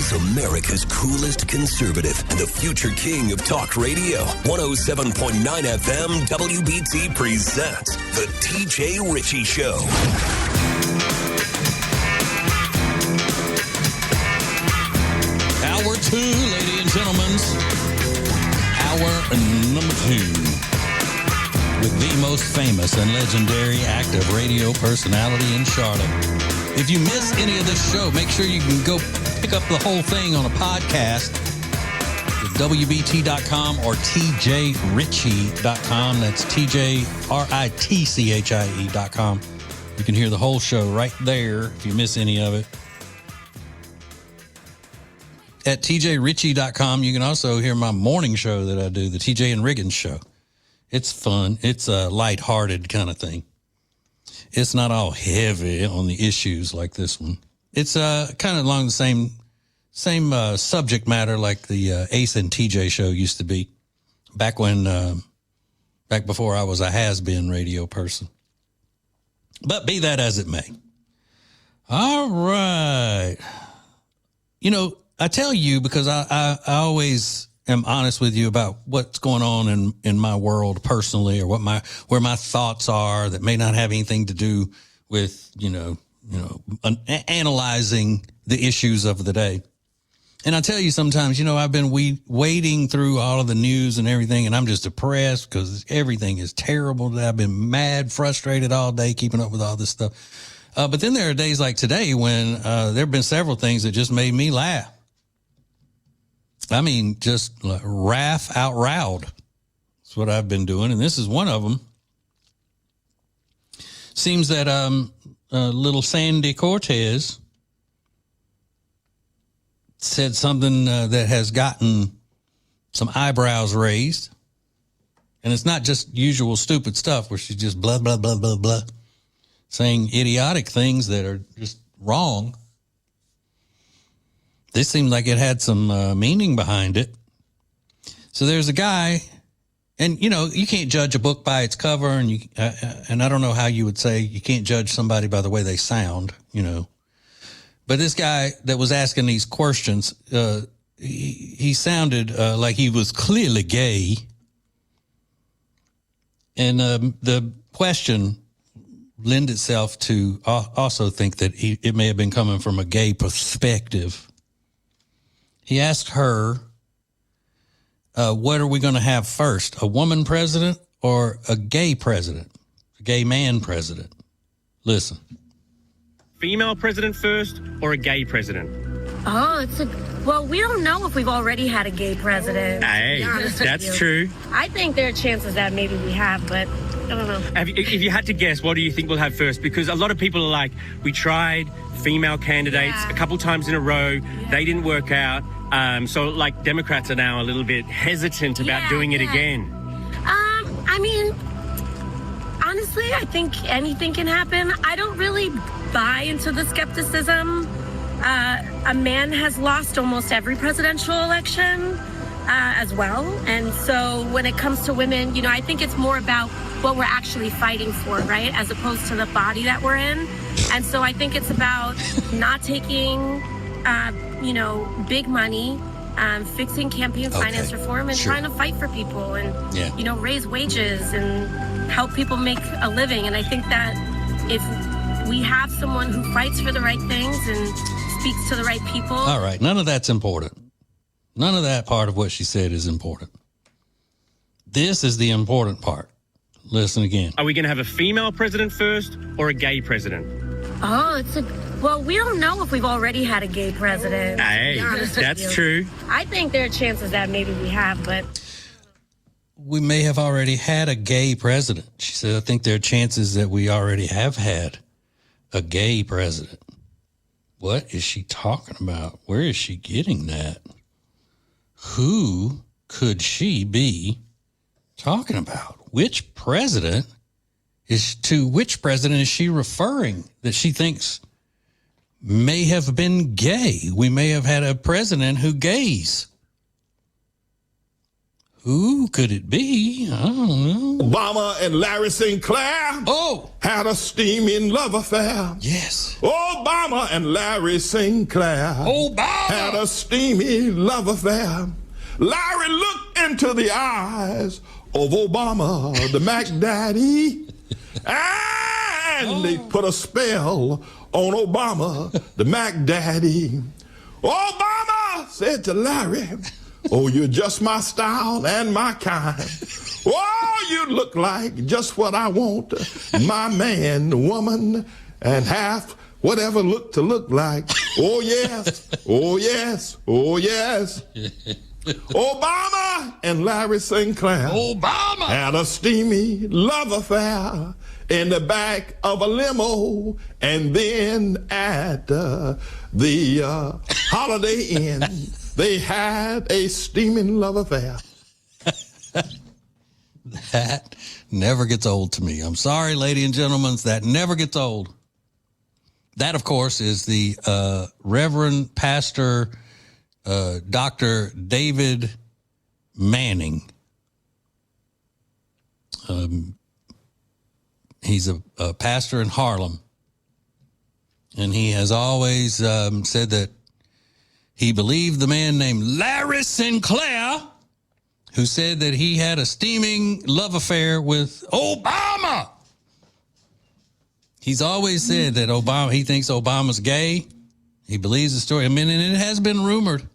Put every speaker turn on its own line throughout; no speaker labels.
is America's coolest conservative and the future king of talk radio. 107.9 FM WBT presents The TJ Ritchie Show.
Hour 2, ladies and gentlemen. Hour number 2. With the most famous and legendary active radio personality in Charlotte. If you miss any of this show, make sure you can go pick up the whole thing on a podcast at WBT.com or TJRitchie.com. That's TJRITCHIE.com. You can hear the whole show right there if you miss any of it. At TJRitchie.com, you can also hear my morning show that I do, the TJ and Riggins Show. It's fun. It's a lighthearted kind of thing. It's not all heavy on the issues like this one. It's kind of along the same subject matter like the Ace and TJ show used to be back before I was a has-been radio person. But be that as it may. All right. You know, I tell you because I always am honest with you about what's going on in my world personally, or where my thoughts are that may not have anything to do with, analyzing the issues of the day. And I tell you sometimes, I've been wading through all of the news and everything, and I'm just depressed because everything is terrible. I've been mad, frustrated all day keeping up with all this stuff. But then there are days like today when there have been several things that just made me laugh. I mean, just laugh out loud. That's what I've been doing, and this is one of them. Seems that little Sandy Cortez said something that has gotten some eyebrows raised, and it's not just usual stupid stuff where she's just blah, blah, blah, blah, blah, saying idiotic things that are just wrong. This seemed like it had some meaning behind it. So there's a guy, and you can't judge a book by its cover, and and I don't know how you would say you can't judge somebody by the way they sound, But this guy that was asking these questions, he sounded like he was clearly gay, and the question lend itself to also think that it may have been coming from a gay perspective. He asked her, what are we going to have first, a woman president or a gay president, a gay man president? Listen.
Female president first or a gay president?
Oh, well, we don't know if we've already had a gay president.
Hey, that's true.
I think there are chances that maybe we have, but I don't know.
If you had to guess, what do you think we'll have first? Because a lot of people are like, we tried female candidates a couple times in a row. Yeah. They didn't work out. So, Democrats are now a little bit hesitant about doing it again.
I mean, honestly, I think anything can happen. I don't really buy into the skepticism. A man has lost almost every presidential election as well. And so when it comes to women, I think it's more about what we're actually fighting for, right? As opposed to the body that we're in. And so I think it's about not taking, big money, fixing campaign finance reform and trying to fight for people and, raise wages and help people make a living. And I think that if we have someone who fights for the right things and speaks to the right people.
All right. None of that's important. None of that part of what she said is important. This is the important part. Listen again.
Are we going to have a female president first or a gay president?
Oh, well, we don't know if we've already had a gay president.
Hey, that's true.
I think there are chances that maybe we have, but
we may have already had a gay president. She said, I think there are chances that we already have had a gay president. What is she talking about? Where is she getting that? Who could she be talking about? Which president is she referring that she thinks may have been gay? We may have had a president who gays. Who could it be? I don't know.
Obama and Larry Sinclair had a steaming love affair.
Yes.
Obama and Larry Sinclair had a steamy love affair. Larry looked into the eyes of Obama, the Mac Daddy, and they put a spell on Obama, the Mac Daddy. Obama said to Larry, oh, you're just my style and my kind. Oh, you look like just what I want. My man, woman, and half whatever look to look like. Oh, yes. Oh, yes. Oh, yes. Obama and Larry Sinclair had a steamy love affair in the back of a limo, and then at the Holiday Inn, they had a steaming love affair.
That never gets old to me. I'm sorry, ladies and gentlemen, that never gets old. That, of course, is the Reverend Pastor Dr. David Manning. He's a pastor in Harlem, and he has always said that he believed the man named Larry Sinclair, who said that he had a steaming love affair with Obama. He's always said that he thinks Obama's gay. He believes the story. I mean, and it has been rumored.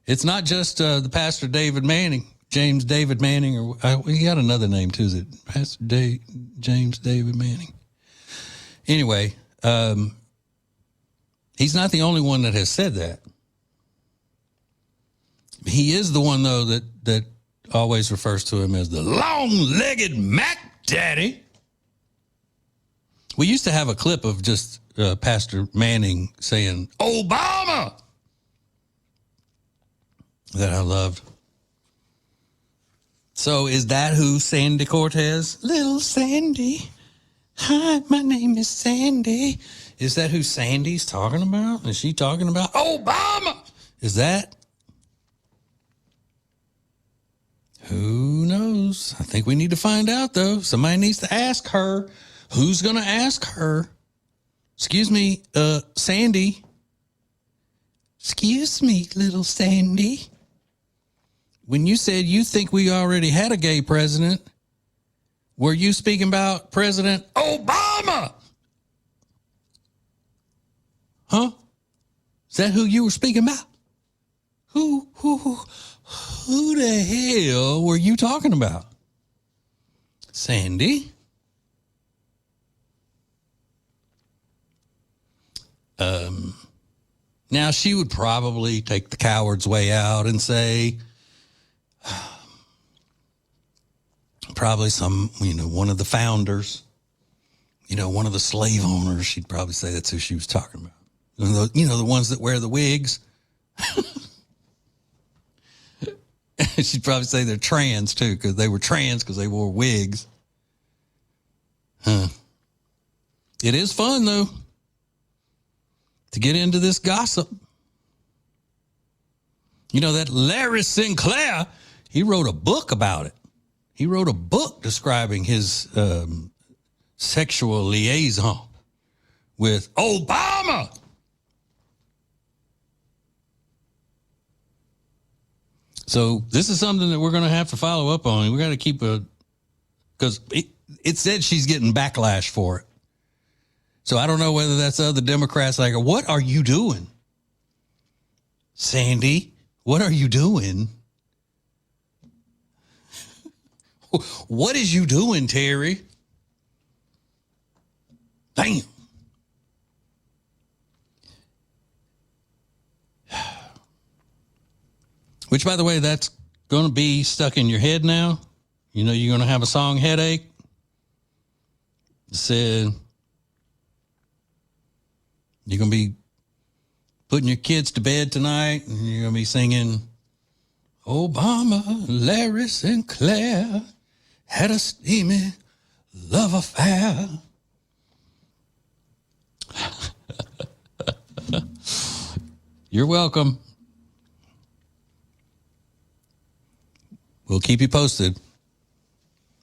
It's not just the Pastor David Manning, James David Manning, or he got another name too. Is it Pastor James David Manning? Anyway, he's not the only one that has said that. He is the one, though, that always refers to him as the long-legged Mac Daddy. We used to have a clip of just Pastor Manning saying, Obama, that I loved. So is that who Sandy Cortez? Little Sandy. Hi, my name is Sandy. Is that who Sandy's talking about? Is she talking about Obama? Is that? Who knows? I think we need to find out, though. Somebody needs to ask her. Who's going to ask her? Excuse me, Sandy. Excuse me, little Sandy. When you said you think we already had a gay president, were you speaking about President Obama? Huh? Is that who you were speaking about? Who the hell were you talking about? Sandy? Now she would probably take the coward's way out and say, probably one of the founders, one of the slave owners. She'd probably say that's who she was talking about. The ones that wear the wigs. She'd probably say they're trans too, because they were trans because they wore wigs. Huh. It is fun though to get into this gossip. That Larry Sinclair, he wrote a book about it. He wrote a book describing his sexual liaison with Obama. So this is something that we're going to have to follow up on. We got to keep because it said she's getting backlash for it. So I don't know whether that's other Democrats like, what are you doing? Sandy, what are you doing? What is you doing, Terry? Damn. Which, by the way, that's going to be stuck in your head now. You're going to have a song headache. It said you're going to be putting your kids to bed tonight, and you're going to be singing, Obama, Larry Sinclair had a steamy love affair. You're welcome. We'll keep you posted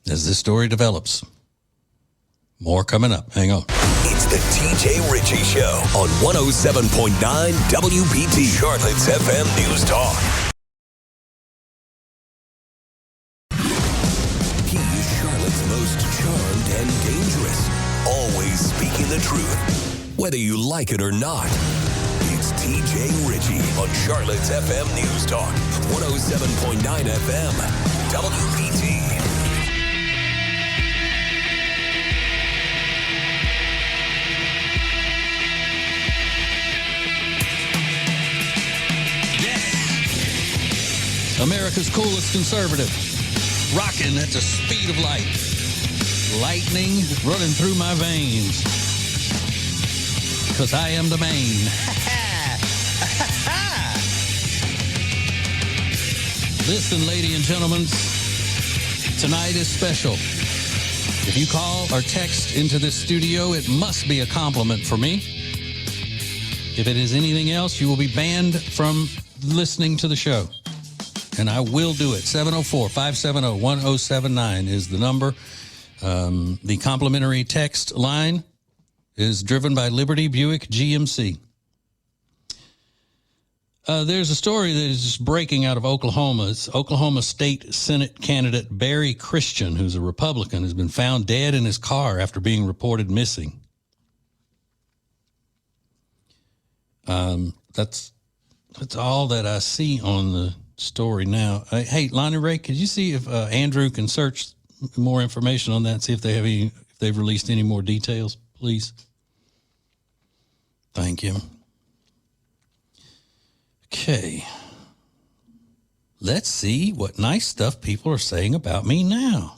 as this story develops. More coming up. Hang on.
It's the TJ Ritchie Show on 107.9 WBT, Charlotte's FM News Talk. He is Charlotte's most charmed and dangerous, always speaking the truth, whether you like it or not. It's TJ Ritchie on Charlotte's FM News Talk, 107.9 FM, WBT.
America's coolest conservative, rocking at the speed of light, lightning running through my veins, because I am the main. Listen, ladies and gentlemen, tonight is special. If you call or text into this studio, it must be a compliment for me. If it is anything else, you will be banned from listening to the show. And I will do it. 704-570-1079 is the number. The complimentary text line is driven by Liberty Buick GMC. There's a story that is just breaking out of Oklahoma. It's Oklahoma State Senate candidate Barry Christian, who's a Republican, has been found dead in his car after being reported missing. That's all that I see on the story now. Hey, Lonnie Ray, could you see if Andrew can search more information on that, see if if they've released any more details, please? Thank you. Okay. Let's see what nice stuff people are saying about me now.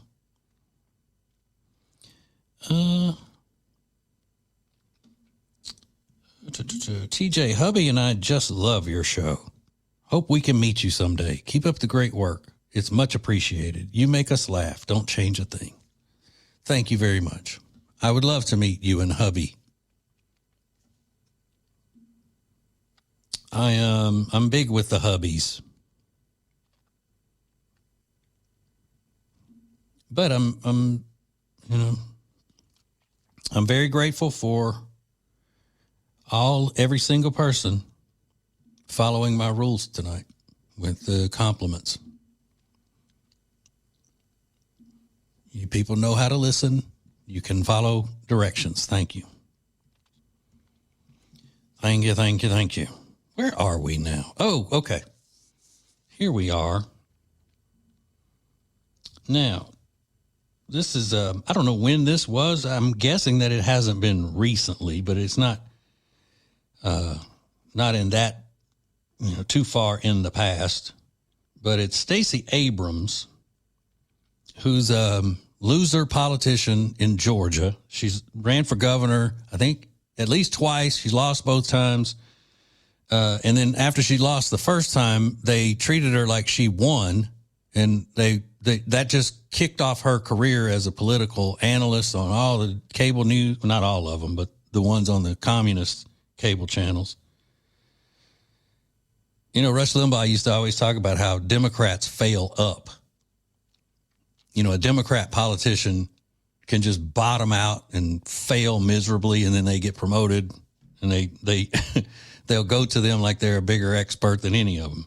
TJ, hubby and I just love your show. Hope we can meet you someday. Keep up the great work. It's much appreciated. You make us laugh. Don't change a thing. Thank you very much. I would love to meet you and hubby. I'm big with the hubbies. But I'm very grateful for every single person following my rules tonight with the compliments. You people know how to listen. You can follow directions. Thank you. Thank you, thank you, thank you. Where are we now? Oh, okay. Here we are. Now, this is, I don't know when this was. I'm guessing that it hasn't been recently, but it's not in that, too far in the past. But it's Stacey Abrams, who's a loser politician in Georgia. She's ran for governor, I think, at least twice. She lost both times. And then after she lost the first time, they treated her like she won, and that just kicked off her career as a political analyst on all the cable news, not all of them, but the ones on the communist cable channels. Rush Limbaugh used to always talk about how Democrats fail up. A Democrat politician can just bottom out and fail miserably, and then they get promoted, and they they'll go to them like they're a bigger expert than any of them.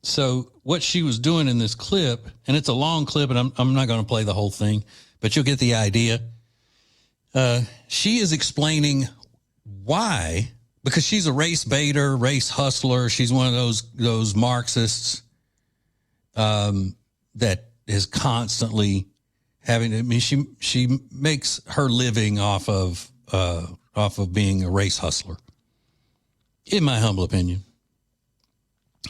So what she was doing in this clip, and it's a long clip, and I'm not going to play the whole thing, but you'll get the idea. She is explaining why, because she's a race baiter, race hustler. She's one of those Marxists that is constantly having. I mean, she makes her living off of being a race hustler, in my humble opinion.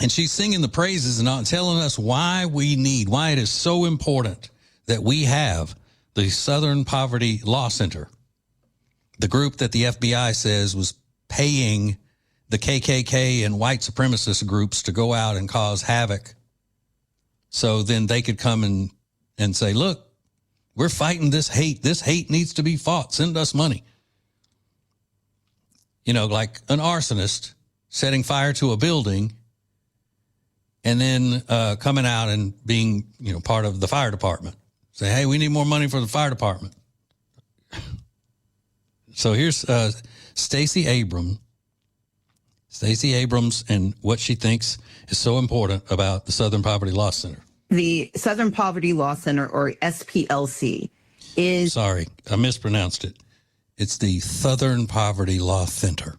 And she's singing the praises and telling us why it is so important that we have the Southern Poverty Law Center, the group that the FBI says was paying the KKK and white supremacist groups to go out and cause havoc. So then they could come and say, look, we're fighting this hate. This hate needs to be fought. Send us money. Like an arsonist setting fire to a building, and then coming out and being, part of the fire department. Say, hey, we need more money for the fire department. So here's Stacey Abrams and what she thinks is so important about the Southern Poverty Law Center.
The Southern Poverty Law Center, or SPLC, is...
Sorry, I mispronounced it. It's the Southern Poverty Law Center.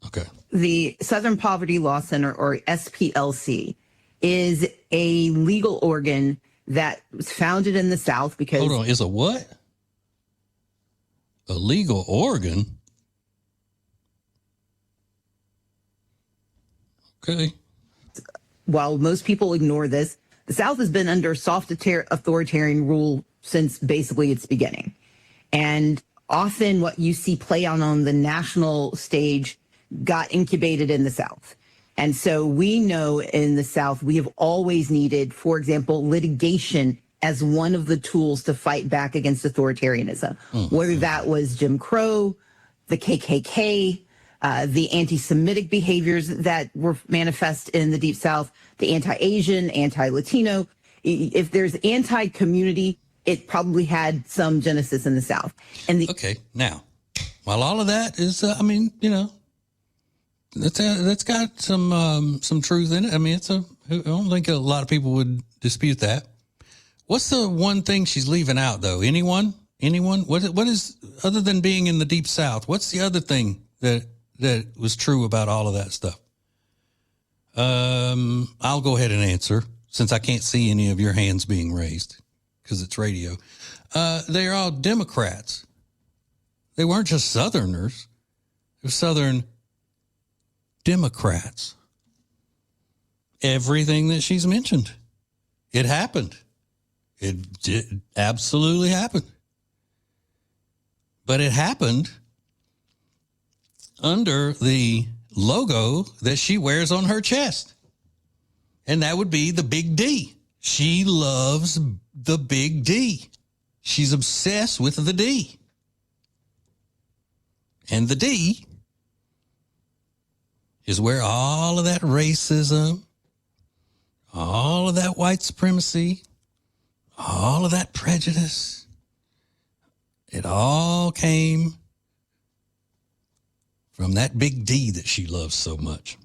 Okay.
The Southern Poverty Law Center, or SPLC, is a legal organ that was founded in the South because...
Hold on, is a what? A legal organ? Okay.
While most people ignore this, the South has been under soft authoritarian rule since basically its beginning. And often what you see play out on the national stage got incubated in the South. And so we know in the South, we have always needed, for example, litigation as one of the tools to fight back against authoritarianism, whether that was Jim Crow, the KKK, the anti-Semitic behaviors that were manifest in the Deep South, the anti-Asian, anti-Latino. If there's anti-community, it probably had some genesis in the South. And
okay, now, while all of that is, that's got some truth in it. I mean, I don't think a lot of people would dispute that. What's the one thing she's leaving out, though? Anyone? What is, other than being in the Deep South, what's the other thing that was true about all of that stuff? I'll go ahead and answer, since I can't see any of your hands being raised because it's radio. They're all Democrats. They weren't just Southerners. They're Southern Democrats. Everything that she's mentioned, it happened. It did absolutely happen. But it happened under the logo that she wears on her chest. And that would be the big D. She loves the big D. She's obsessed with the D. And the D is where all of that racism, all of that white supremacy, all of that prejudice, it all came from that big D that she loves so much.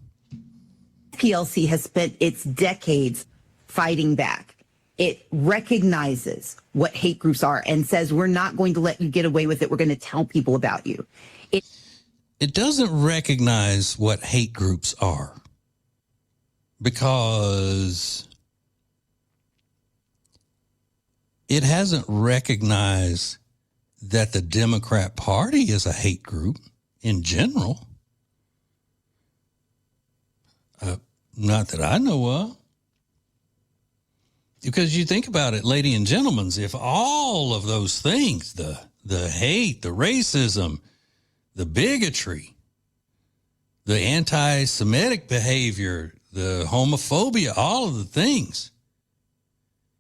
PLC has spent its decades fighting back. It recognizes what hate groups are and says, we're not going to let you get away with it. We're going to tell people about you.
It doesn't recognize what hate groups are because it hasn't recognized that the Democrat Party is a hate group in general. Not that I know of. Because you think about it, ladies and gentlemen, if all of those things, the hate, the racism, the bigotry, the anti-Semitic behavior, the homophobia, all of the things,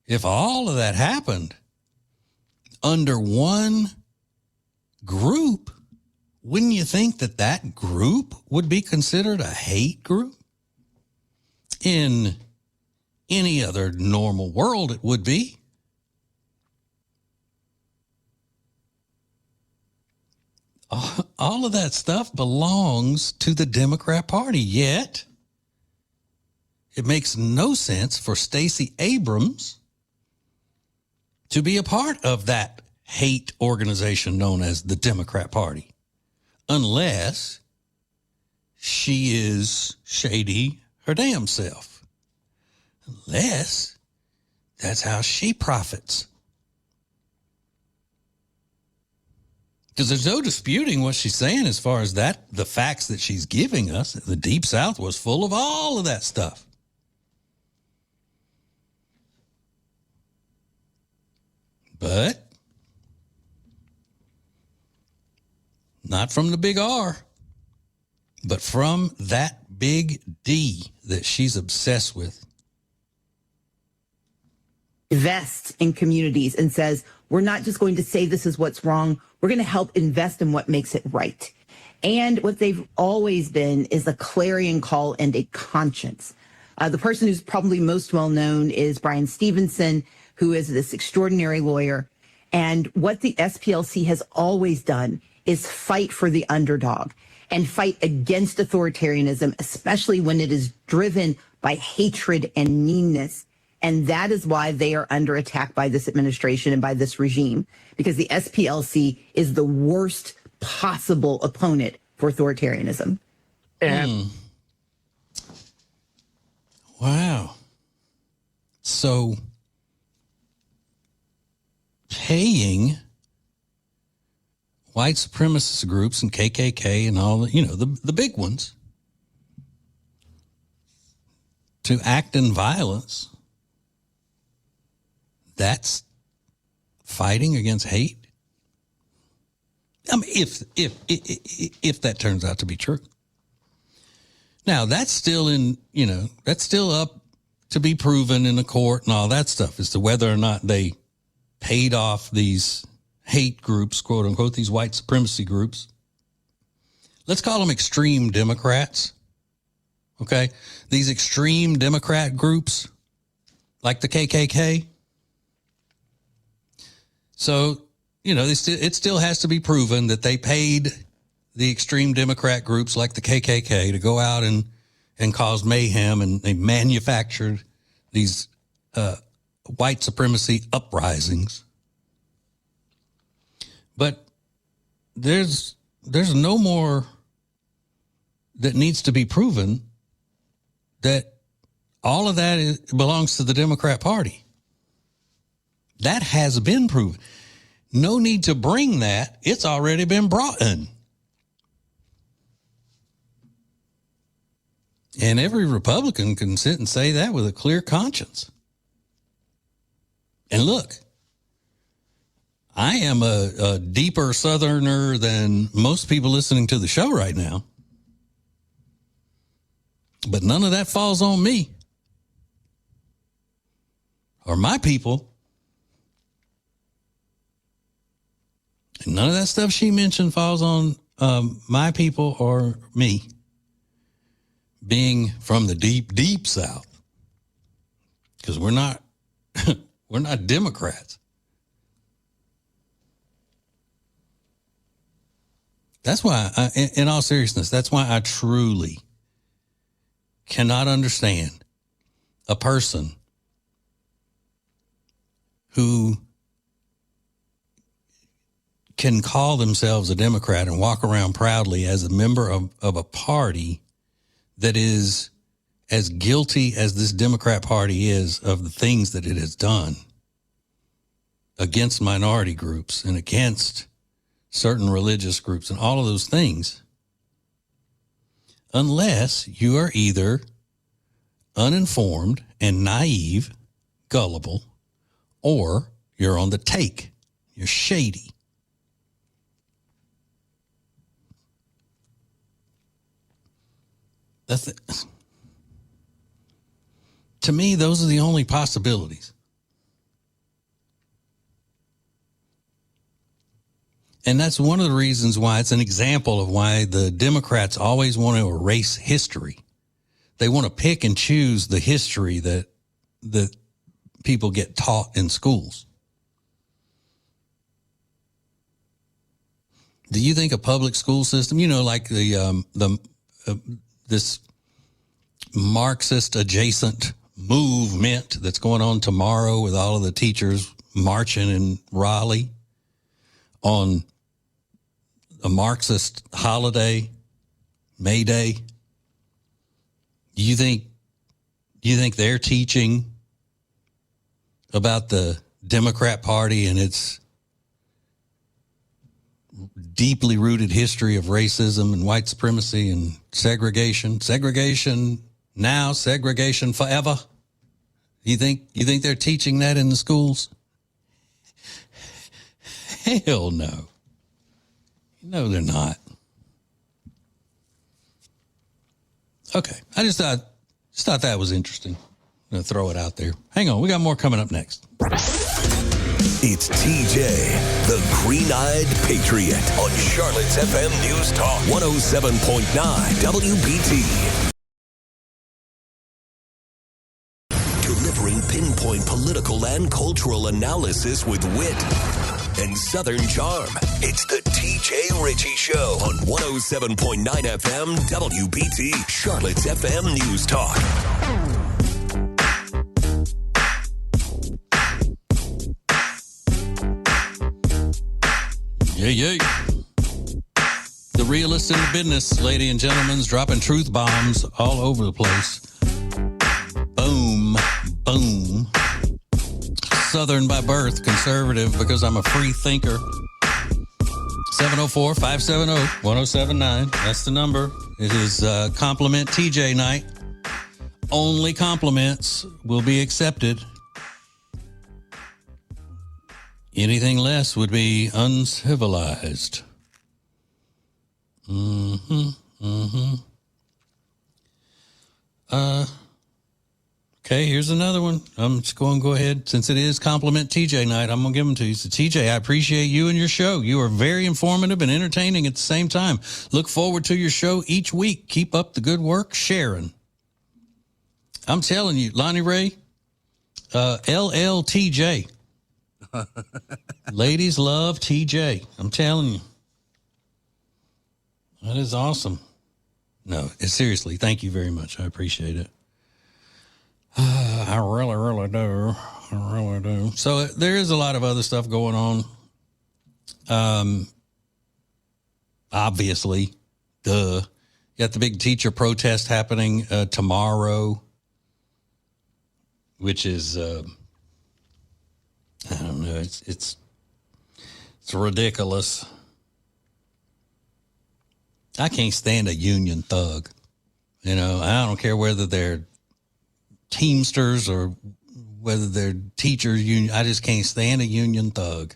if all of that happened under one group, wouldn't you think that that group would be considered a hate group? In any other normal world, it would be. All of that stuff belongs to the Democrat Party, yet it makes no sense for Stacey Abrams to be a part of that hate organization known as the Democrat Party, unless she is shady her damn self. Unless that's how she profits. Because there's no disputing what she's saying as far as that, the facts that she's giving us. The Deep South was full of all of that stuff. But not from the big R, but from that big D that she's obsessed with.
Invest in communities and says, we're not just going to say this is what's wrong. We're going to help invest in what makes it right. And what they've always been is a clarion call and a conscience. The person who's probably most well known is Brian Stevenson, who is this extraordinary lawyer. And what the SPLC has always done is fight for the underdog and fight against authoritarianism, especially when it is driven by hatred and meanness. And that is why they are under attack by this administration and by this regime, because the SPLC is the worst possible opponent for authoritarianism.
Wow. So paying white supremacist groups and KKK and all the big ones to act in violence, that's fighting against hate. I mean, if that turns out to be true. Now, that's still that's still up to be proven in the court and all that stuff as to whether or not they paid off these hate groups, quote unquote, these white supremacy groups. Let's call them extreme Democrats. Okay. These extreme Democrat groups like the KKK. So, it still has to be proven that they paid the extreme Democrat groups like the KKK to go out and cause mayhem, and they manufactured these white supremacy uprisings. But there's no more that needs to be proven that all of that belongs to the Democrat Party. That has been proven. No need to bring that. It's already been brought in. And every Republican can sit and say that with a clear conscience. And look, I am a deeper Southerner than most people listening to the show right now. But none of that falls on me or my people. And none of that stuff she mentioned falls on my people or me, being from the deep, deep South, because we're not Democrats. That's why, in all seriousness, that's why I truly cannot understand a person who can call themselves a Democrat and walk around proudly as a member of a party that is as guilty as this Democrat Party is of the things that it has done against minority groups and against certain religious groups and all of those things, unless you are either uninformed and naive, gullible, or you're on the take. You're shady. That's it. To me, those are the only possibilities. And that's one of the reasons why it's an example of why the Democrats always want to erase history. They want to pick and choose the history that people get taught in schools. Do you think a public school system, like this Marxist adjacent movement that's going on tomorrow with all of the teachers marching in Raleigh on a Marxist holiday, May Day? Do you think they're teaching about the Democrat Party and its deeply rooted history of racism and white supremacy and segregation now, segregation forever? You think they're teaching that in the schools? Hell no. No, they're not. Okay. I just thought that was interesting. I'm going to throw it out there. Hang on. We got more coming up next.
It's TJ, the green-eyed patriot, on Charlotte's FM News Talk 107.9 WBT. Delivering pinpoint political and cultural analysis with wit and Southern charm. It's the TJ Ritchie Show on 107.9 FM WBT, Charlotte's FM News Talk.
Yeah. The realist in the business, ladies and gentlemen, dropping truth bombs all over the place. Boom. Southern by birth, conservative because I'm a free thinker. 704-570-1079. That's the number. It is compliment TJ night. Only compliments will be accepted. Anything less would be uncivilized. Okay, here's another one. I'm just going to go ahead. Since it is compliment TJ night, I'm going to give them to you. So, TJ, I appreciate you and your show. You are very informative and entertaining at the same time. Look forward to your show each week. Keep up the good work, Sharon. I'm telling you, Lonnie Ray, LLTJ. Ladies love TJ. I'm telling you. That is awesome. No, seriously, thank you very much. I appreciate it. I really do. I really do. So there is a lot of other stuff going on. Obviously, you got the big teacher protest happening tomorrow, which is I don't know. It's ridiculous. I can't stand a union thug. You know, I don't care whether they're Teamsters or whether they're teachers union. I just can't stand a union thug.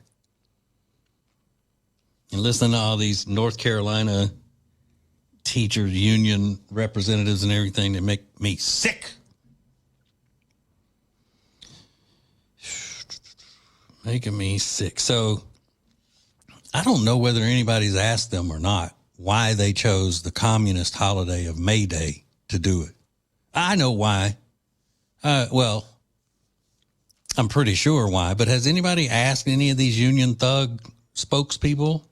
And listen to all these North Carolina teacher union representatives and everything that make me sick. Making me sick. So I don't know whether anybody's asked them or not why they chose the communist holiday of May Day to do it. I know why. Well, I'm pretty sure why, but has anybody asked any of these union thug spokespeople?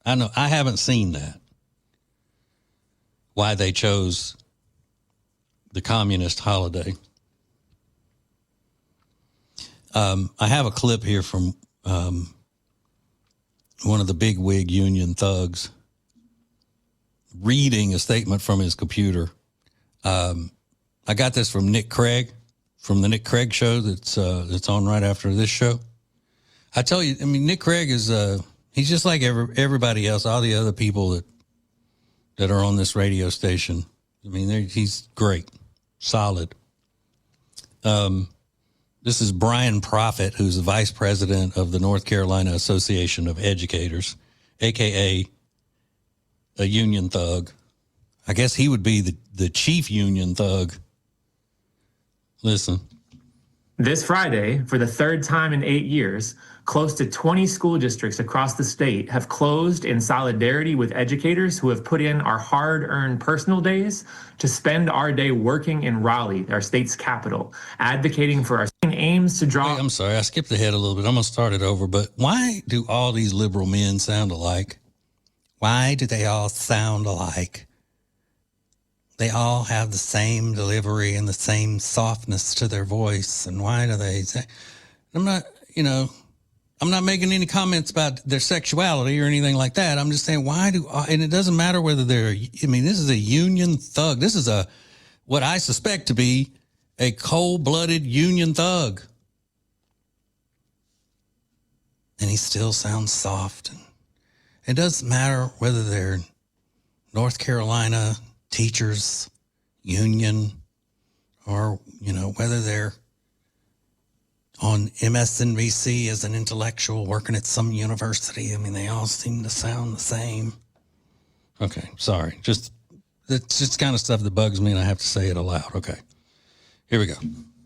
I haven't seen that. Why they chose the communist holiday. I have a clip here from one of the big wig union thugs reading a statement from his computer. I got this from Nick Craig, from the Nick Craig show that's on right after this show. I tell you, I mean, Nick Craig is he's just like everybody else, all the other people that are on this radio station. I mean, he's great, solid. This is Brian Prophet, who's the vice president of the North Carolina Association of Educators, a.k.a. a union thug. I guess he would be the chief union thug. Listen.
This Friday, for the third time in 8 years, close to 20 school districts across the state have closed in solidarity with educators who have put in our hard-earned personal days to spend our day working in Raleigh, our state's capital, advocating for our aims to draw...
Wait, I'm sorry, I skipped ahead a little bit. I'm going to start it over, but why do all these liberal men sound alike? Why do they all sound alike? They all have the same delivery and the same softness to their voice. And why do they say, I'm not making any comments about their sexuality or anything like that. I'm just saying, and it doesn't matter whether this is a union thug. This is what I suspect to be a cold-blooded union thug. And he still sounds soft. And it doesn't matter whether they're North Carolina teachers union or, whether they're on MSNBC as an intellectual working at some university. I mean, they all seem to sound the same. Okay, sorry. It's just kind of stuff that bugs me and I have to say it aloud. Okay, here we go.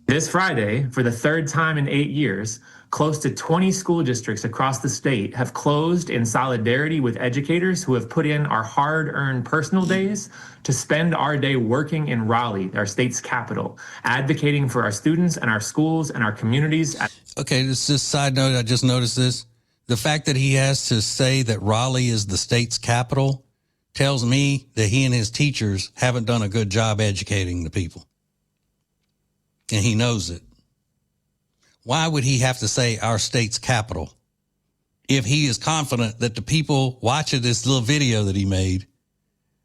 This Friday, for the third time in 8 years, close to 20 school districts across the state have closed in solidarity with educators who have put in our hard-earned personal days to spend our day working in Raleigh, our state's capital, advocating for our students and our schools and our communities.
Okay, this is just a side note. I just noticed this. The fact that he has to say that Raleigh is the state's capital tells me that he and his teachers haven't done a good job educating the people. And he knows it. Why would he have to say our state's capital if he is confident that the people watching this little video that he made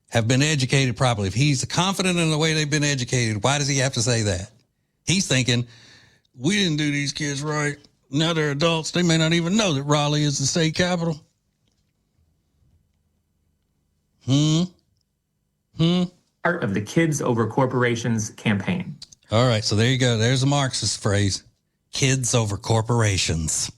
have been educated properly? If he's confident in the way they've been educated, why does he have to say that? He's thinking, we didn't do these kids right. Now they're adults. They may not even know that Raleigh is the state capital.
Part of the Kids Over Corporations campaign.
All right, so there you go. There's a Marxist phrase. Kids over corporations.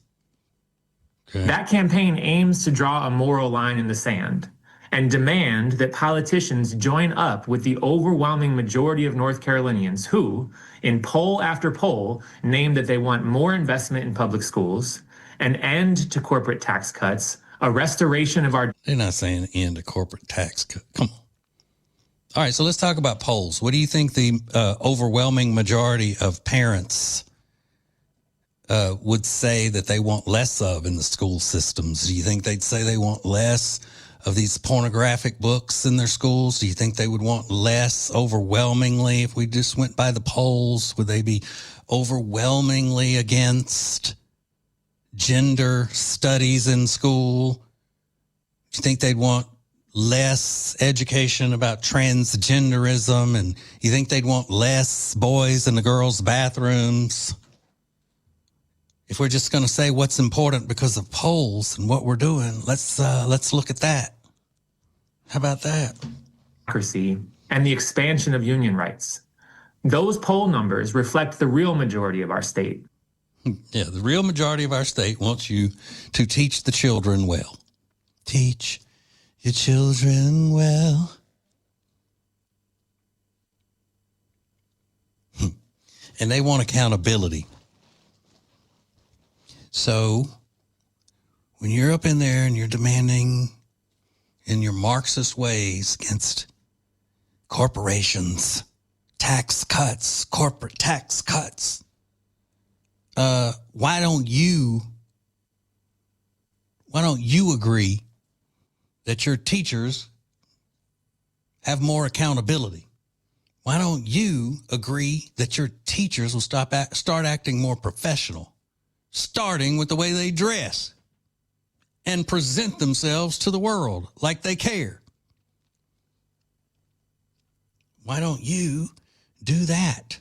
Okay.
That campaign aims to draw a moral line in the sand and demand that politicians join up with the overwhelming majority of North Carolinians who, in poll after poll, name that they want more investment in public schools, an end to corporate tax cuts, a restoration of our...
They're not saying end to corporate tax cut. Come on. All right, so let's talk about polls. What do you think the overwhelming majority of parents would say that they want less of in the school systems? Do you think they'd say they want less of these pornographic books in their schools? Do you think they would want less overwhelmingly if we just went by the polls? Would they be overwhelmingly against gender studies in school? Do you think they'd want less education about transgenderism? And you think they'd want less boys in the girls' bathrooms? If we're just going to say what's important because of polls and what we're doing, let's look at that. How about that?
Democracy and the expansion of union rights. Those poll numbers reflect the real majority of our state.
Yeah, the real majority of our state wants you to teach the children well. Teach your children well. And they want accountability. So when you're up in there and you're demanding in your Marxist ways against corporations, tax cuts, corporate tax cuts, why don't you agree that your teachers have more accountability? Why don't you agree that your teachers will start acting more professional, starting with the way they dress and present themselves to the world like they care? Why don't you do that?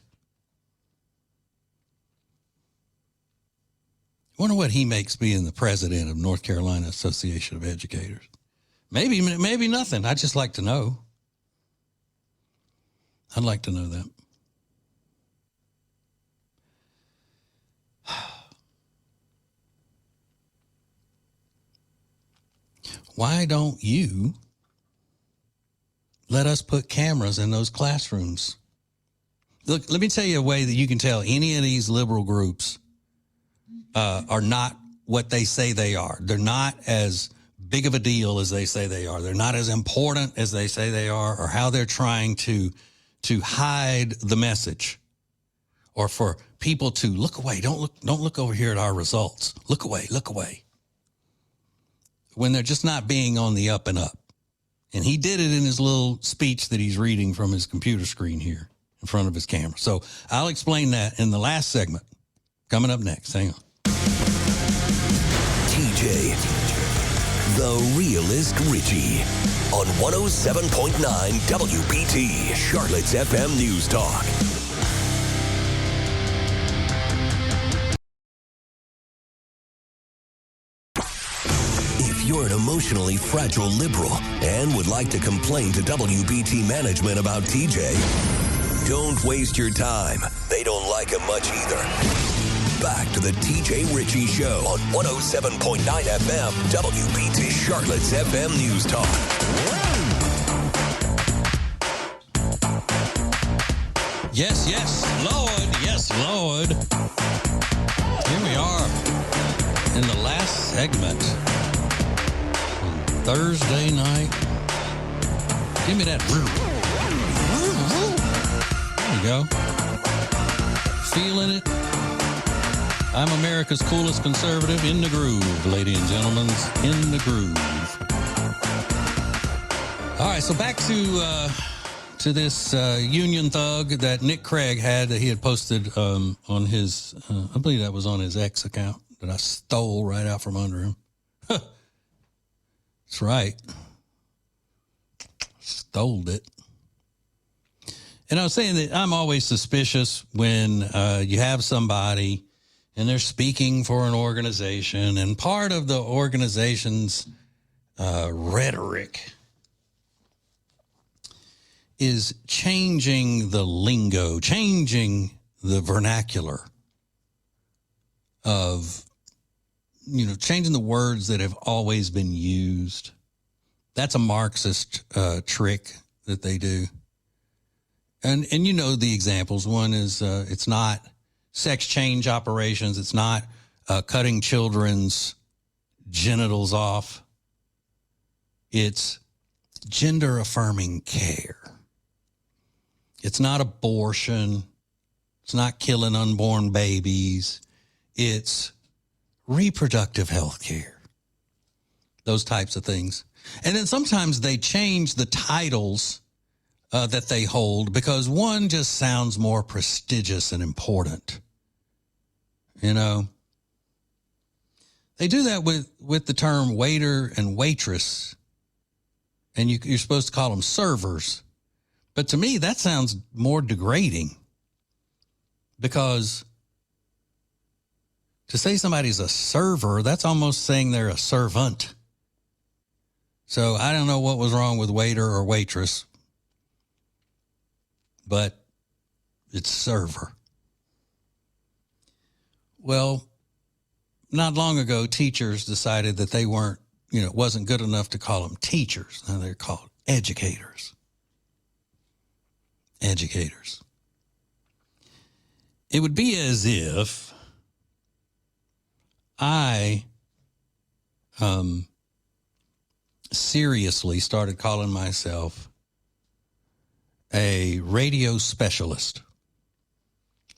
I wonder what he makes being the president of North Carolina Association of Educators. Maybe nothing. I'd just like to know. I'd like to know that. Why don't you let us put cameras in those classrooms? Look, let me tell you a way that you can tell any of these liberal groups are not what they say they are. They're not as big of a deal as they say they are. They're not as important as they say they are, or how they're trying to hide the message, or for people to look away. Don't look over here at our results. Look away. When they're just not being on the up and up. And he did it in his little speech that he's reading from his computer screen here in front of his camera. So I'll explain that in the last segment. Coming up next. Hang on.
TJ, the realist Ritchie, on 107.9 WBT, Charlotte's FM News Talk. If you're an emotionally fragile liberal and would like to complain to WBT management about TJ, don't waste your time. They don't like him much either. Back to the TJ Ritchie Show on 107.9 FM, WBT, Charlotte's FM News Talk.
Yes, Lord. Yes, Lord. Here we are. segment on Thursday night. Give me that. There you go. Feeling it. I'm America's coolest conservative, in the groove, ladies and gentlemen, in the groove. All right, so back to this union thug that Nick Craig had, that he had posted on his, I believe that was on his X account, that I stole right out from under him. That's right. Stole it. And I was saying that I'm always suspicious when you have somebody and they're speaking for an organization, and part of the organization's rhetoric is changing the lingo, changing the vernacular of, changing the words that have always been used. That's a Marxist trick that they do. And you know the examples. One is it's not sex change operations. It's not cutting children's genitals off. It's gender affirming care. It's not abortion. It's not killing unborn babies. It's reproductive health care. Those types of things. And then sometimes they change the titles that they hold because one just sounds more prestigious and important. They do that with the term waiter and waitress, and you're supposed to call them servers. But to me, that sounds more degrading, because to say somebody's a server, that's almost saying they're a servant. So I don't know what was wrong with waiter or waitress, but it's server. Well, not long ago, teachers decided that they weren't, it wasn't good enough to call them teachers. Now they're called educators. Educators. It would be as if I seriously started calling myself a radio specialist.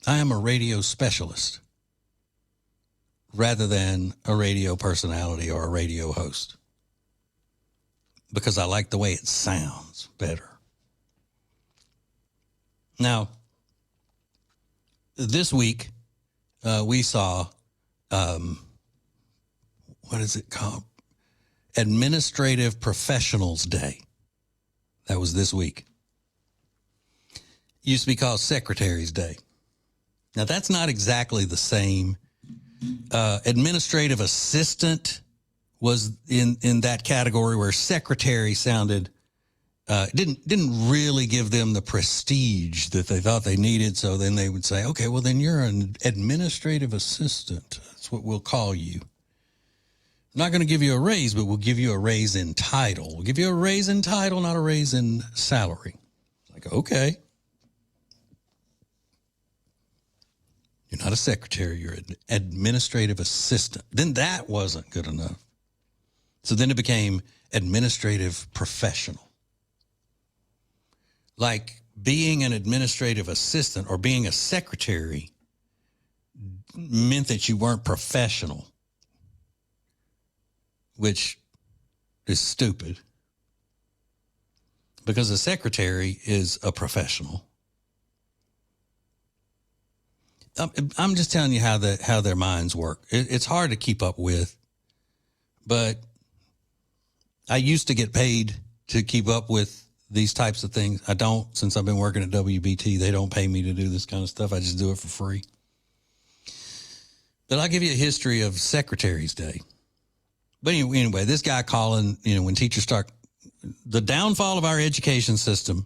I am a radio specialist rather than a radio personality or a radio host, because I like the way it sounds better. Now, this week, we saw, what is it called? Administrative Professionals Day. That was this week. Used to be called Secretary's Day. Now, that's not exactly the same. Administrative assistant was in that category, where secretary sounded, didn't really give them the prestige that they thought they needed. So then they would say, okay, well, then you're an administrative assistant. That's what we'll call you. I'm not going to give you a raise, but we'll give you a raise in title. We'll give you a raise in title, not a raise in salary. Like, okay. You're not a secretary, you're an administrative assistant. Then that wasn't good enough. So then it became administrative professional. Like being an administrative assistant or being a secretary meant that you weren't professional, which is stupid, because a secretary is a professional. I'm just telling you how their minds work. It's hard to keep up with, but I used to get paid to keep up with these types of things. I don't, since I've been working at WBT. They don't pay me to do this kind of stuff. I just do it for free. But I'll give you a history of Secretary's Day. But anyway, this guy calling, when teachers start, the downfall of our education system,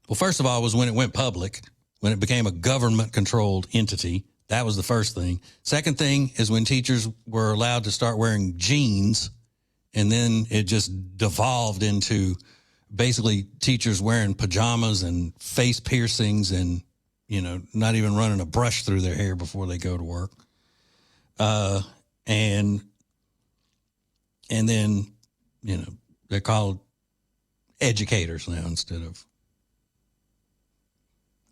well, first of all, was when it went public. When it became a government-controlled entity. That was the first thing. Second thing is when teachers were allowed to start wearing jeans, and then it just devolved into basically teachers wearing pajamas and face piercings and, not even running a brush through their hair before they go to work. And And then, they're called educators now instead of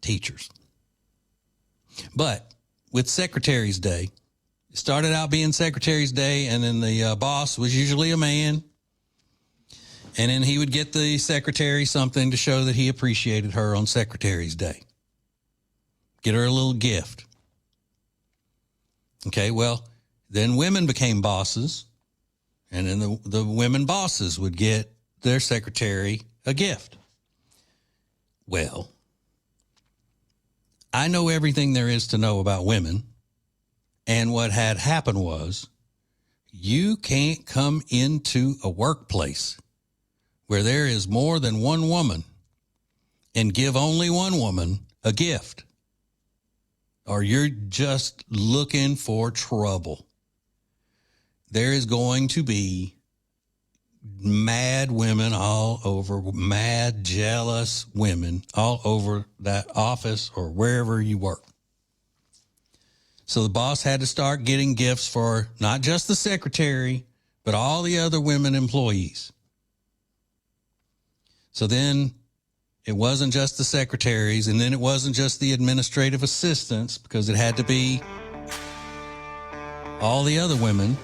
teachers. But with Secretary's Day, it started out being Secretary's Day, and then the boss was usually a man. And then he would get the secretary something to show that he appreciated her on Secretary's Day. Get her a little gift. Okay, well, then women became bosses, and then the women bosses would get their secretary a gift. Well, I know everything there is to know about women, and what had happened was you can't come into a workplace where there is more than one woman and give only one woman a gift, or you're just looking for trouble. There is going to be mad women all over, mad, jealous women all over that office or wherever you work. So the boss had to start getting gifts for not just the secretary, but all the other women employees. So then it wasn't just the secretaries, and then it wasn't just the administrative assistants, because it had to be all the other women.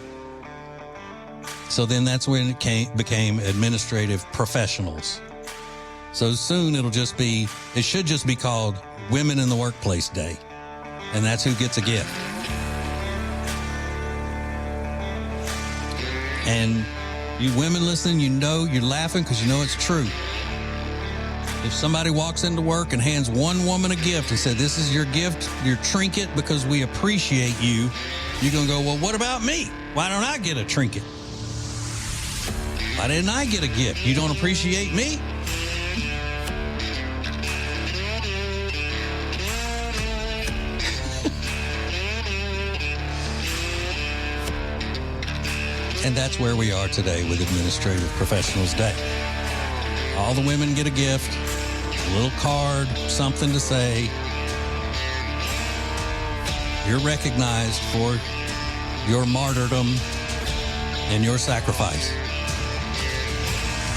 So then that's when it became administrative professionals. So soon it should just be called Women in the Workplace Day. And that's who gets a gift. And you women listening, you're laughing because you know it's true. If somebody walks into work and hands one woman a gift and said, this is your gift, your trinket, because we appreciate you, you're going to go, well, what about me? Why don't I get a trinket? Why didn't I get a gift? You don't appreciate me? And that's where we are today with Administrative Professionals Day. All the women get a gift, a little card, something to say. You're recognized for your martyrdom and your sacrifice.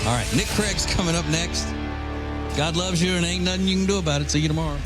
All right, Nick Craig's coming up next. God loves you and ain't nothing you can do about it. See you tomorrow.